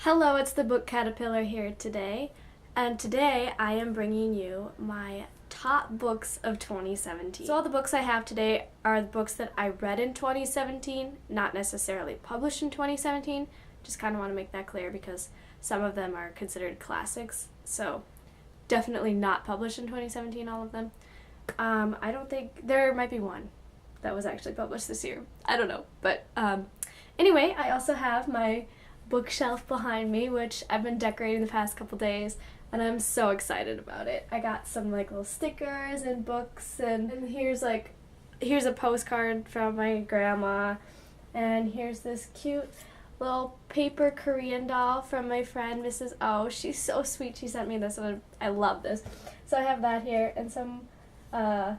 Hello, it's the Book Caterpillar here today, and today I am bringing you my top books of 2017. So all the books I have today are the books that I read in 2017, not necessarily published in 2017. Just kind of want to make that clear because some of them are considered classics, so definitely not published in 2017, all of them. I don't think, there might be one that was actually published this year. I don't know, but anyway, I also have my bookshelf behind me, which I've been decorating the past couple days, and I'm so excited about it. I got some like little stickers and books, and here's a postcard from my grandma, and here's this cute little paper Korean doll from my friend Mrs. O. She's so sweet. She sent me this, and I love this. So I have that here, and I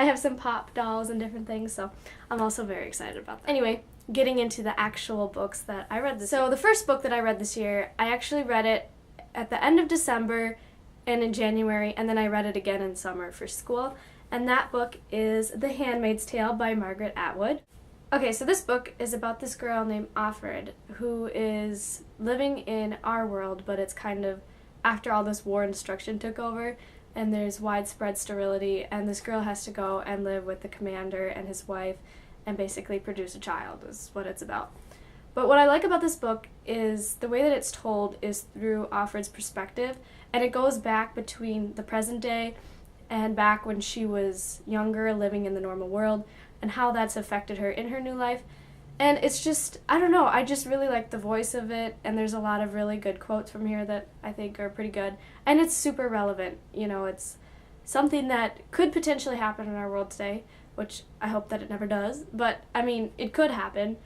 have some pop dolls and different things, so I'm also very excited about that. Anyway, getting into the actual books that I read this year. So the first book that I read this year, I actually read it at the end of December and in January, and then I read it again in summer for school, and that book is The Handmaid's Tale by Margaret Atwood. Okay, so this book is about this girl named Offred who is living in our world, but it's kind of after all this war and destruction took over, and there's widespread sterility, and this girl has to go and live with the commander and his wife and basically produce a child is what it's about. But what I like about this book is the way that it's told is through Offred's perspective, and it goes back between the present day and back when she was younger living in the normal world and how that's affected her in her new life. And it's just, I don't know, I just really like the voice of it, and there's a lot of really good quotes from here that I think are pretty good, and it's super relevant. You know, it's something that could potentially happen in our world today, which I hope that it never does, but I mean, it could happen.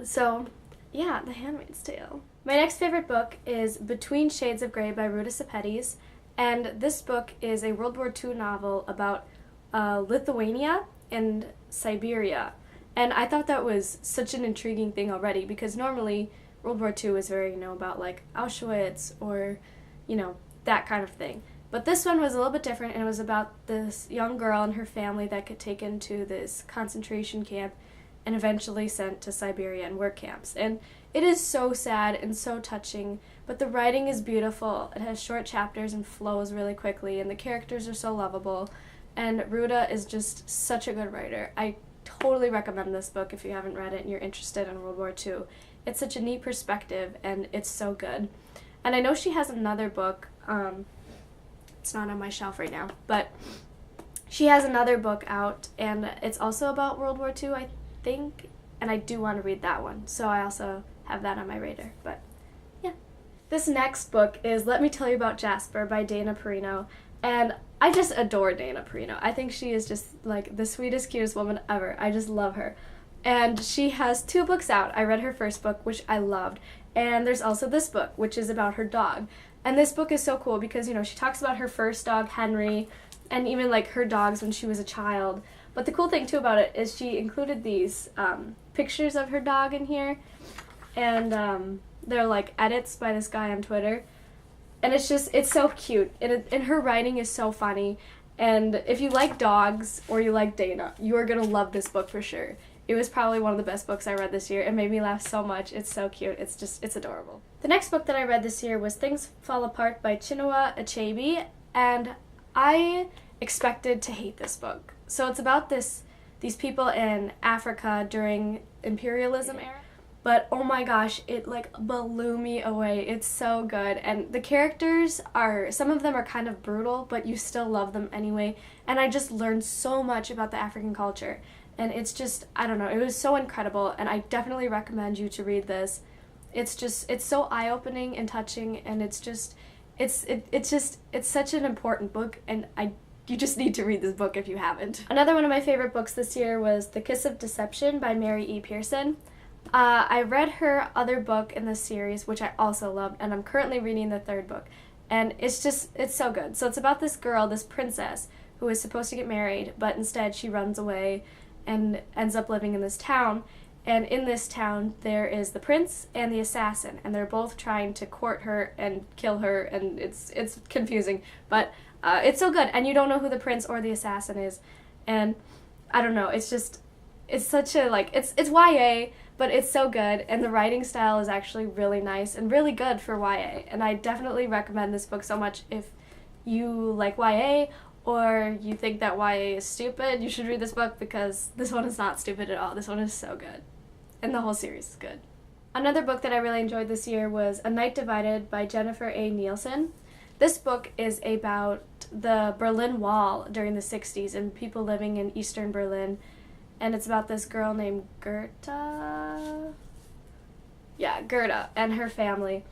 So yeah, The Handmaid's Tale. My next favorite book is Between Shades of Grey by Ruta Sepetys, and this book is a World War II novel about Lithuania and Siberia, and I thought that was such an intriguing thing already, because normally World War II is very, about like Auschwitz or, that kind of thing. But this one was a little bit different, and it was about this young girl and her family that got taken to this concentration camp and eventually sent to Siberia and work camps. And it is so sad and so touching, but the writing is beautiful. It has short chapters and flows really quickly, and the characters are so lovable. And Ruta is just such a good writer. I totally recommend this book if you haven't read it and you're interested in World War II. It's such a neat perspective, and it's so good. And I know she has another book, it's not on my shelf right now, but she has another book out, and it's also about World War II, I think, and I do want to read that one, so I also have that on my radar, but yeah. This next book is Let Me Tell You About Jasper by Dana Perino, and I just adore Dana Perino. I think she is just like the sweetest, cutest woman ever. I just love her. And she has 2 books out. I read her first book, which I loved, and there's also this book, which is about her dog. And this book is so cool because, she talks about her first dog, Henry, and even, like, her dogs when she was a child. But the cool thing, too, about it is she included these pictures of her dog in here, and they're, like, edits by this guy on Twitter. And it's so cute, and her writing is so funny. And if you like dogs or you like Dana, you are going to love this book for sure. It was probably one of the best books I read this year. It made me laugh so much. It's so cute. It's adorable. The next book that I read this year was Things Fall Apart by Chinua Achebe, and I expected to hate this book. So it's about these people in Africa during imperialism era. But oh my gosh, it blew me away. It's so good. And the characters some of them are kind of brutal, but you still love them anyway. And I just learned so much about the African culture. And it's just, I don't know, it was so incredible, and I definitely recommend you to read this. It's so eye-opening and touching, and it's such an important book, and you just need to read this book if you haven't. Another one of my favorite books this year was The Kiss of Deception by Mary E. Pearson. I read her other book in this series, which I also loved, and I'm currently reading the 3rd book, and it's so good. So it's about this girl, this princess, who is supposed to get married, but instead she runs away and ends up living in this town, and in this town there is the prince and the assassin, and they're both trying to court her and kill her, and it's confusing, but it's so good, and you don't know who the prince or the assassin is, and I don't know, it's such a, it's YA, but it's so good, and the writing style is actually really nice and really good for YA, and I definitely recommend this book so much. If you like YA or you think that YA is stupid, you should read this book, because this one is not stupid at all. This one is so good, and the whole series is good. Another book that I really enjoyed this year was A Night Divided by Jennifer A. Nielsen. This book is about the Berlin Wall during the 60s and people living in Eastern Berlin, and it's about this girl named Gerda and her family.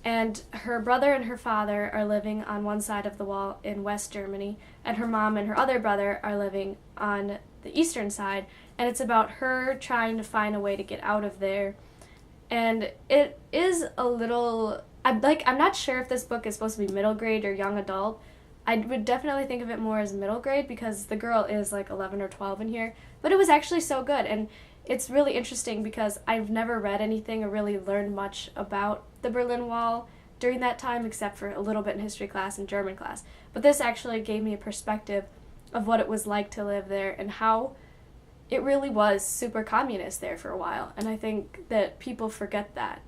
And her brother and her father are living on one side of the wall in West Germany, and her mom and her other brother are living on the eastern side, and it's about her trying to find a way to get out of there. And it is a little, I'm not sure if this book is supposed to be middle grade or young adult. I would definitely think of it more as middle grade, because the girl is like 11 or 12 in here, but it was actually so good. And it's really interesting because I've never read anything or really learned much about the Berlin Wall during that time, except for a little bit in history class and German class. But this actually gave me a perspective of what it was like to live there and how it really was super communist there for a while. And I think that people forget that.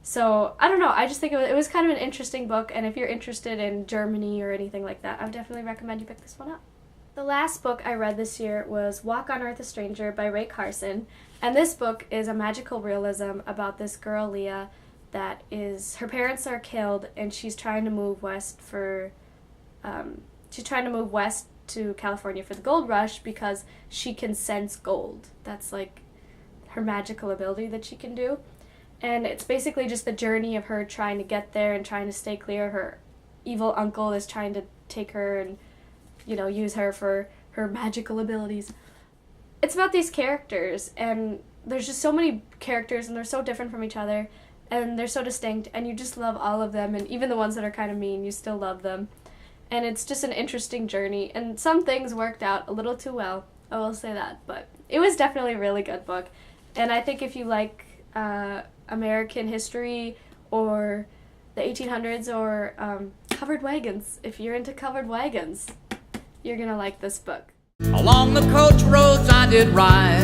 So, I don't know, I just think it was kind of an interesting book, and if you're interested in Germany or anything like that, I would definitely recommend you pick this one up. The last book I read this year was Walk on Earth a Stranger by Ray Carson, and this book is a magical realism about this girl, Leah, that is, her parents are killed, and she's trying to move west to California for the gold rush because she can sense gold. That's like her magical ability that she can do. And it's basically just the journey of her trying to get there and trying to stay clear. Her evil uncle is trying to take her and, use her for her magical abilities. It's about these characters, and there's just so many characters, and they're so different from each other, and they're so distinct, and you just love all of them, and even the ones that are kind of mean, you still love them. And it's just an interesting journey, and some things worked out a little too well, I will say that, but it was definitely a really good book. And I think if you like American history or the 1800s or covered wagons, if you're into covered wagons, you're gonna like this book. Along the coach roads I did ride,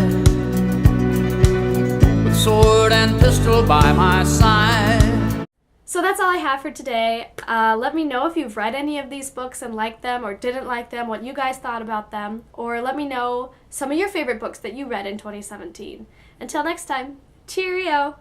with sword and pistol by my side. So that's all I have for today. Let me know if you've read any of these books and liked them or didn't like them, what you guys thought about them, or let me know some of your favorite books that you read in 2017. Until next time, cheerio!